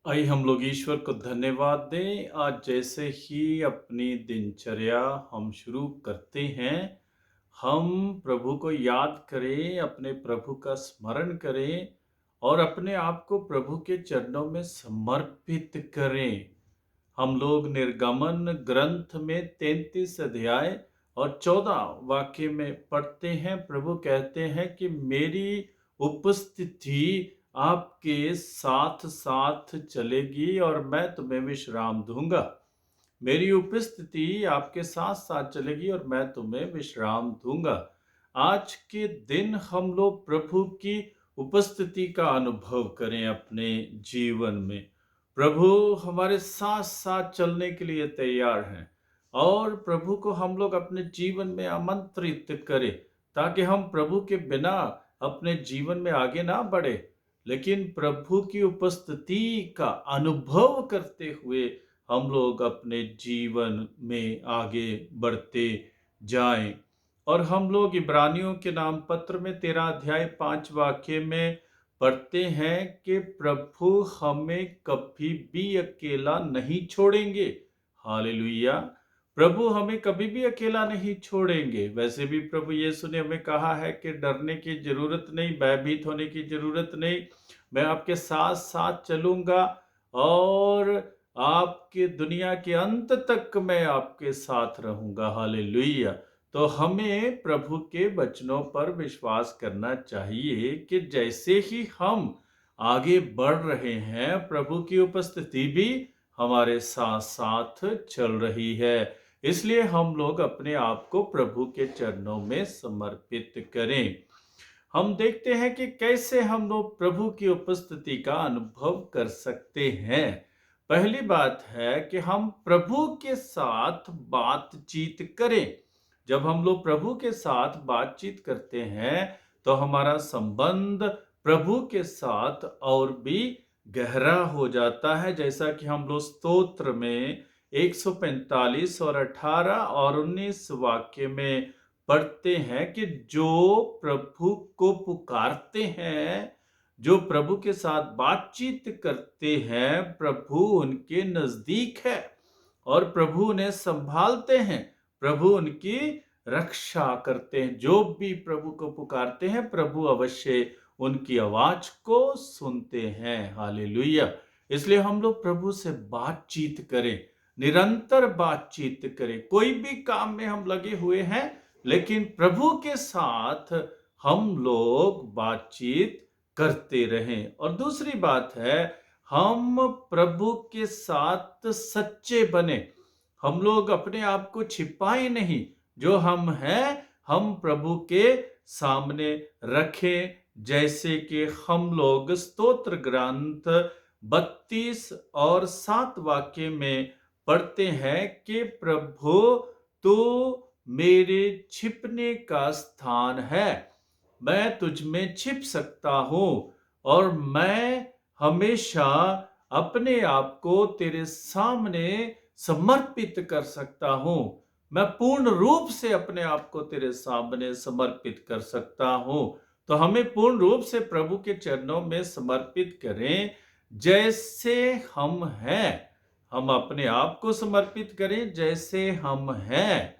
आइए हम लोग ईश्वर को धन्यवाद दें। आज जैसे ही अपनी दिनचर्या हम शुरू करते हैं, हम प्रभु को याद करें, अपने प्रभु का स्मरण करें और अपने आप को प्रभु के चरणों में समर्पित करें। हम लोग निर्गमन ग्रंथ में 33 अध्याय और 14 वाक्य में पढ़ते हैं। प्रभु कहते हैं कि मेरी उपस्थिति आपके साथ साथ चलेगी और मैं तुम्हें विश्राम दूंगा। मेरी उपस्थिति आपके साथ साथ चलेगी और मैं तुम्हें विश्राम दूंगा। आज के दिन हम लोग प्रभु की उपस्थिति का अनुभव करें अपने जीवन में। प्रभु हमारे साथ साथ चलने के लिए तैयार हैं और प्रभु को हम लोग अपने जीवन में आमंत्रित करें, ताकि हम प्रभु के बिना अपने जीवन में आगे ना बढ़े, लेकिन प्रभु की उपस्थिति का अनुभव करते हुए हम लोग अपने जीवन में आगे बढ़ते जाएं। और हम लोग इब्रानियों के नाम पत्र में 13 अध्याय 5 वाक्य में पढ़ते हैं कि प्रभु हमें कभी भी अकेला नहीं छोड़ेंगे। हालेलुया। प्रभु हमें कभी भी अकेला नहीं छोड़ेंगे। वैसे भी प्रभु यीशु ने हमें कहा है कि डरने की जरूरत नहीं, भयभीत होने की जरूरत नहीं, मैं आपके साथ साथ चलूंगा और आपके दुनिया के अंत तक मैं आपके साथ रहूंगा। हालेलुया। तो हमें प्रभु के वचनों पर विश्वास करना चाहिए कि जैसे ही हम आगे बढ़ रहे हैं, प्रभु की उपस्थिति भी हमारे साथ साथ चल रही है। इसलिए हम लोग अपने आप को प्रभु के चरणों में समर्पित करें। हम देखते हैं कि कैसे हम लोग प्रभु की उपस्थिति का अनुभव कर सकते हैं। पहली बात है कि हम प्रभु के साथ बातचीत करें। जब हम लोग प्रभु के साथ बातचीत करते हैं तो हमारा संबंध प्रभु के साथ और भी गहरा हो जाता है। जैसा कि हम लोग स्तोत्र में 145 और 18 और 19 वाक्य में पढ़ते हैं कि जो प्रभु को पुकारते हैं, जो प्रभु के साथ बातचीत करते हैं, प्रभु उनके नजदीक है और प्रभु उन्हें संभालते हैं, प्रभु उनकी रक्षा करते हैं। जो भी प्रभु को पुकारते हैं, प्रभु अवश्य उनकी आवाज को सुनते हैं। हालेलुया। इसलिए हम लोग प्रभु से बातचीत करें, निरंतर बातचीत करें। कोई भी काम में हम लगे हुए हैं, लेकिन प्रभु के साथ हम लोग बातचीत करते रहें। और दूसरी बात है, हम प्रभु के साथ सच्चे बने। हम लोग अपने आप को छिपाए नहीं, जो हम हैं हम प्रभु के सामने रखें। जैसे कि हम लोग स्तोत्र ग्रंथ 32 और 7 वाक्य में पढ़ते हैं कि प्रभु तू मेरे छिपने का स्थान है, मैं तुझ में छिप सकता हूं और मैं हमेशा अपने आप को तेरे सामने समर्पित कर सकता हूं। मैं पूर्ण रूप से अपने आप को तेरे सामने समर्पित कर सकता हूं। तो हमें पूर्ण रूप से प्रभु के चरणों में समर्पित करें, जैसे हम हैं। हम अपने आप को समर्पित करें जैसे हम हैं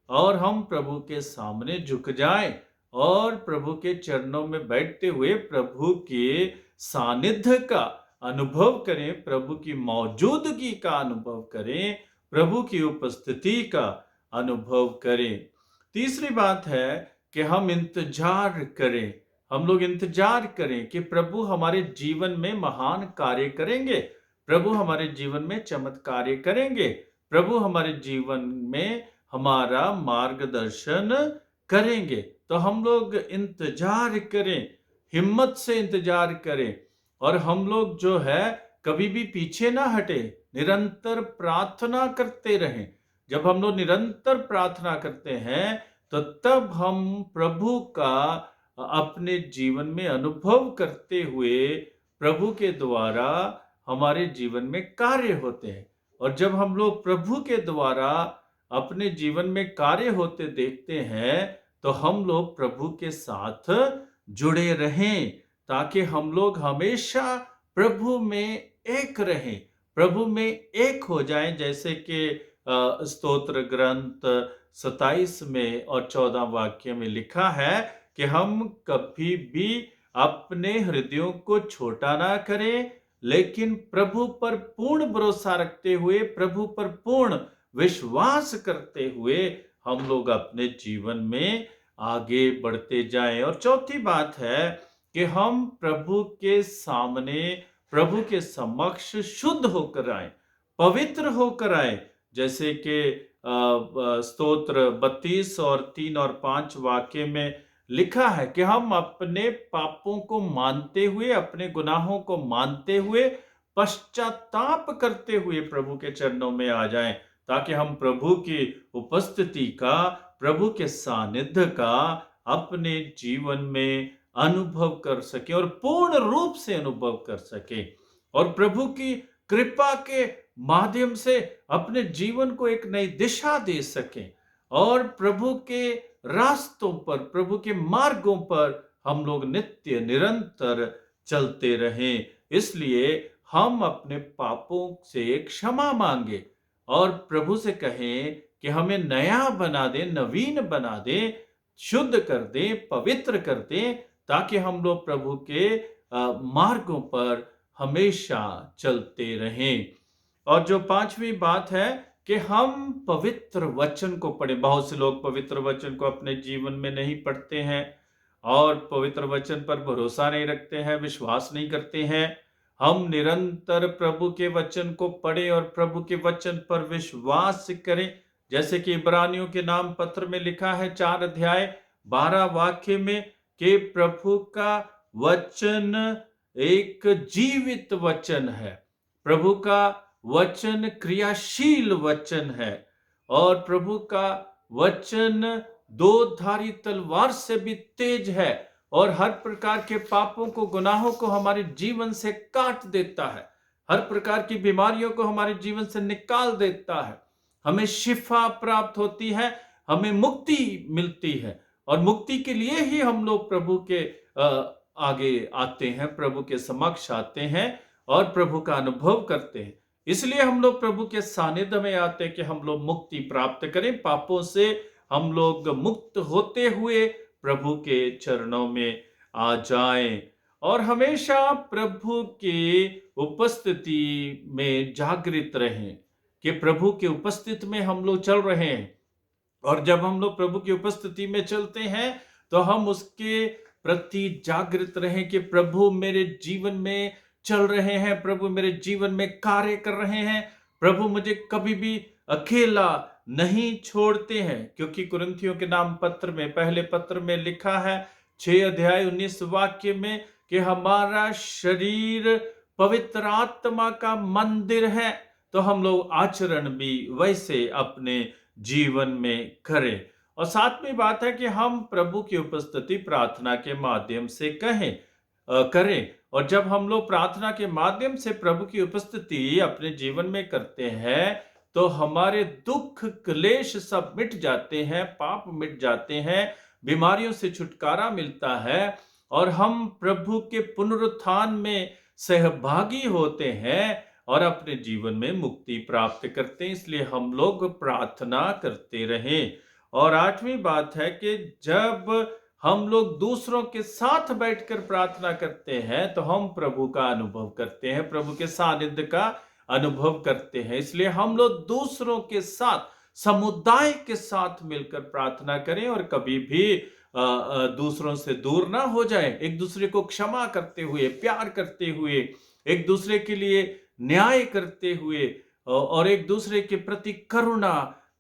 और हम प्रभु के सामने झुक जाएं और प्रभु के चरणों में बैठते हुए प्रभु के सानिध्य का अनुभव करें, प्रभु की मौजूदगी का अनुभव करें, प्रभु की उपस्थिति का अनुभव करें। तीसरी बात है कि हम इंतजार करें। हम लोग इंतजार करें कि प्रभु हमारे जीवन में महान कार्य करेंगे, प्रभु हमारे जीवन में चमत्कार करेंगे, प्रभु हमारे जीवन में हमारा मार्गदर्शन करेंगे। तो हम लोग इंतजार करें, हिम्मत से इंतजार करें और हम लोग जो है कभी भी पीछे ना हटे, निरंतर प्रार्थना करते रहें। जब हम लोग निरंतर प्रार्थना करते हैं तो तब हम प्रभु का अपने जीवन में अनुभव करते हुए प्रभु के द्वारा हमारे जीवन में कार्य होते हैं। और जब हम लोग प्रभु के द्वारा अपने जीवन में कार्य होते देखते हैं तो हम लोग प्रभु के साथ जुड़े रहें, ताकि हम लोग हमेशा प्रभु में एक रहें, प्रभु में एक हो जाएं, जैसे कि स्तोत्र ग्रंथ 27 में और 14 वाक्य में लिखा है कि हम कभी भी अपने हृदयों को छोटा ना करें, लेकिन प्रभु पर पूर्ण भरोसा रखते हुए, प्रभु पर पूर्ण विश्वास करते हुए हम लोग अपने जीवन में आगे बढ़ते जाएं। और चौथी बात है कि हम प्रभु के सामने, प्रभु के समक्ष शुद्ध होकर आए, पवित्र होकर आए, जैसे कि स्तोत्र 32 और 3 और 5 वाक्य में लिखा है कि हम अपने पापों को मानते हुए, अपने गुनाहों को मानते हुए, पश्चाताप करते हुए प्रभु के चरणों में आ जाएं, ताकि हम प्रभु की उपस्थिति का, प्रभु के सानिध्य का अपने जीवन में अनुभव कर सके और पूर्ण रूप से अनुभव कर सके, और प्रभु की कृपा के माध्यम से अपने जीवन को एक नई दिशा दे सके, और प्रभु के रास्तों पर, प्रभु के मार्गों पर हम लोग नित्य निरंतर चलते रहें। इसलिए हम अपने पापों से क्षमा मांगे और प्रभु से कहें कि हमें नया बना दे, नवीन बना दे, शुद्ध कर दे, पवित्र कर दे, ताकि हम लोग प्रभु के मार्गों पर हमेशा चलते रहें। और जो पांचवी बात है कि हम पवित्र वचन को पढ़ें। बहुत से लोग पवित्र वचन को अपने जीवन में नहीं पढ़ते हैं और पवित्र वचन पर भरोसा नहीं रखते हैं, विश्वास नहीं करते हैं। हम निरंतर प्रभु के वचन को पढ़ें और प्रभु के वचन पर विश्वास करें, जैसे कि इब्रानियों के नाम पत्र में लिखा है 4 अध्याय 12 वाक्य में कि प्रभु का वचन एक जीवित वचन है, प्रभु का वचन क्रियाशील वचन है, और प्रभु का वचन दो धारी तलवार से भी तेज है और हर प्रकार के पापों को, गुनाहों को हमारे जीवन से काट देता है, हर प्रकार की बीमारियों को हमारे जीवन से निकाल देता है। हमें शिफा प्राप्त होती है, हमें मुक्ति मिलती है, और मुक्ति के लिए ही हम लोग प्रभु के आगे आते हैं, प्रभु के समक्ष आते हैं और प्रभु का अनुभव करते हैं। इसलिए हम लोग प्रभु के सानिध्य में आते हैं कि हम लोग मुक्ति प्राप्त करें, पापों से हम लोग मुक्त होते हुए प्रभु के चरणों में आ जाएं और हमेशा प्रभु की उपस्थिति में जागृत रहें कि प्रभु के उपस्थिति में हम लोग चल रहे हैं। और जब हम लोग प्रभु की उपस्थिति में चलते हैं तो हम उसके प्रति जागृत रहें कि प्रभु मेरे जीवन में चल रहे हैं, प्रभु मेरे जीवन में कार्य कर रहे हैं, प्रभु मुझे कभी भी अकेला नहीं छोड़ते हैं। क्योंकि कुरिन्थियों के नाम पत्र में, पहले पत्र में लिखा है 6 अध्याय 19 वाक्य में कि हमारा शरीर पवित्र आत्मा का मंदिर है, तो हम लोग आचरण भी वैसे अपने जीवन में करें। और सातवीं बात है कि हम प्रभु की उपस्थिति प्रार्थना के माध्यम से करें। और जब हम लोग प्रार्थना के माध्यम से प्रभु की उपस्थिति अपने जीवन में करते हैं तो हमारे दुख क्लेश सब मिट जाते हैं, पाप मिट जाते हैं, बीमारियों से छुटकारा मिलता है और हम प्रभु के पुनरुत्थान में सहभागी होते हैं और अपने जीवन में मुक्ति प्राप्त करते हैं। इसलिए हम लोग प्रार्थना करते रहें। और आठवीं बात है कि जब हम लोग दूसरों के साथ बैठकर प्रार्थना करते हैं तो हम प्रभु का अनुभव करते हैं, प्रभु के सानिध्य का अनुभव करते हैं। इसलिए हम लोग दूसरों के साथ, समुदाय के साथ मिलकर प्रार्थना करें और कभी भी दूसरों से दूर ना हो जाए। एक दूसरे को क्षमा करते हुए, प्यार करते हुए, एक दूसरे के लिए न्याय करते हुए और एक दूसरे के प्रति करुणा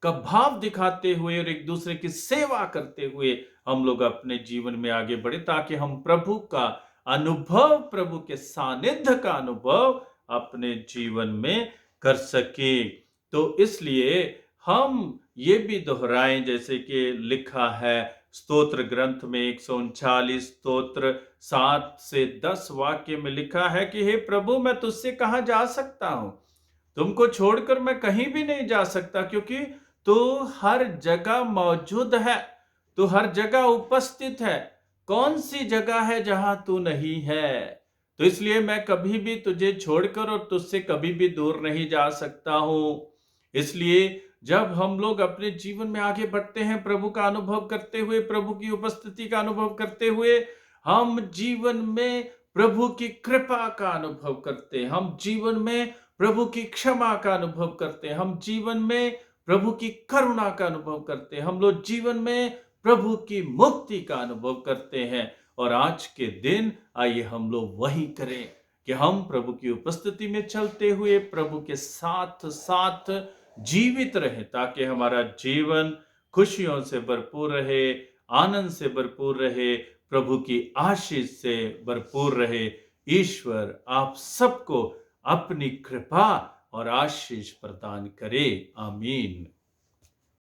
का भाव दिखाते हुए और एक दूसरे की सेवा करते हुए हम लोग अपने जीवन में आगे बढ़े, ताकि हम प्रभु का अनुभव, प्रभु के सानिध्य का अनुभव अपने जीवन में कर सके। तो इसलिए हम ये भी दोहराएं, जैसे कि लिखा है स्तोत्र ग्रंथ में 139 स्तोत्र 7 से 10 वाक्य में लिखा है कि हे प्रभु, मैं तुझसे कहां जा सकता हूं, तुमको छोड़कर मैं कहीं भी नहीं जा सकता, क्योंकि तू हर जगह मौजूद है, तू हर जगह उपस्थित है। कौन सी जगह है जहां तू नहीं है? तो इसलिए मैं कभी भी तुझे छोड़कर और तुझसे कभी भी दूर नहीं जा सकता हूँ। इसलिए जब हम लोग अपने जीवन में आगे बढ़ते हैं, प्रभु का अनुभव करते हुए, प्रभु की उपस्थिति का अनुभव करते हुए, हम जीवन में प्रभु की कृपा का अनुभव करते हैं, हम जीवन में प्रभु की क्षमा का अनुभव करते हैं, हम जीवन में प्रभु की करुणा का अनुभव करते हैं, हम लोग जीवन में प्रभु की मुक्ति का अनुभव करते हैं। और आज के दिन आइए हम लोग वही करें कि हम प्रभु की उपस्थिति में चलते हुए प्रभु के साथ साथ जीवित रहे, ताकि हमारा जीवन खुशियों से भरपूर रहे, आनंद से भरपूर रहे, प्रभु की आशीष से भरपूर रहे। ईश्वर आप सबको अपनी कृपा और आशीष प्रदान करे। आमीन।